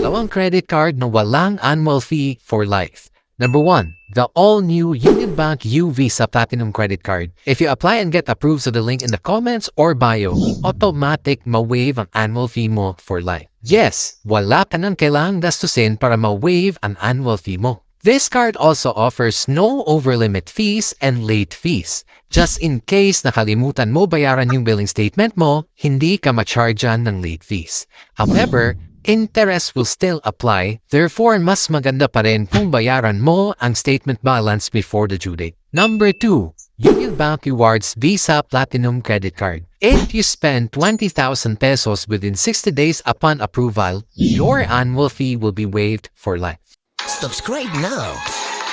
Dalawang credit card na walang annual fee for life. Number 1, the all-new Union Bank U Visa Platinum Credit Card. If you apply and get approved sa the link in the comments or bio, automatic ma-waive ang annual fee mo for life. Yes, wala ka nang kailangang gastusin para ma-waive ang annual fee mo. This card also offers no overlimit fees and late fees. Just in case nakalimutan mo bayaran yung billing statement mo, hindi ka ma-chargean ng late fees. However, interest will still apply, therefore mas maganda pa rin kung bayaran mo ang statement balance before the due date. Number 2, UnionBank-acquired Visa Platinum Credit Card. If you spend 20,000 pesos within 60 days upon approval, your annual fee will be waived for life. Subscribe now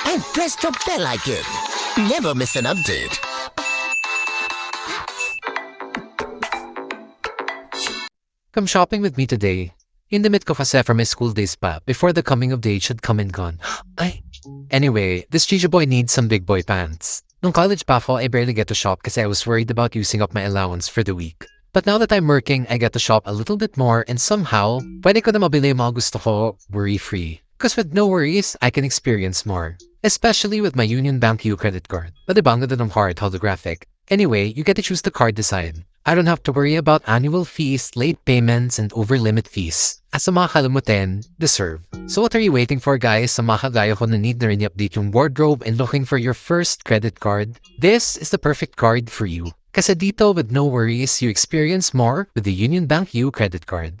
and press the bell icon. Never miss an update. Come shopping with me today. In the mid ko kasi from my school days pa, before the coming of age had come and gone. Ay. Anyway, this Chicha boy needs some big boy pants. Nung college pa ako, I barely get to shop kasi I was worried about using up my allowance for the week. But now that I'm working, I get to shop a little bit more and somehow, pwede ko na mabili yung mga gusto ko worry-free. Because with no worries, I can experience more. Especially with my Union Bank U credit card. But ang ganda ng heart holographic. Anyway, you get to choose the card design. I don't have to worry about annual fees, late payments, and over-limit fees. As sa mga kalimutin, deserve. So what are you waiting for, guys? Sa mga kagaya ko na need na rin i-update yung wardrobe and looking for your first credit card? This is the perfect card for you. Kasi dito with no worries, you experience more with the Union Bank U credit card.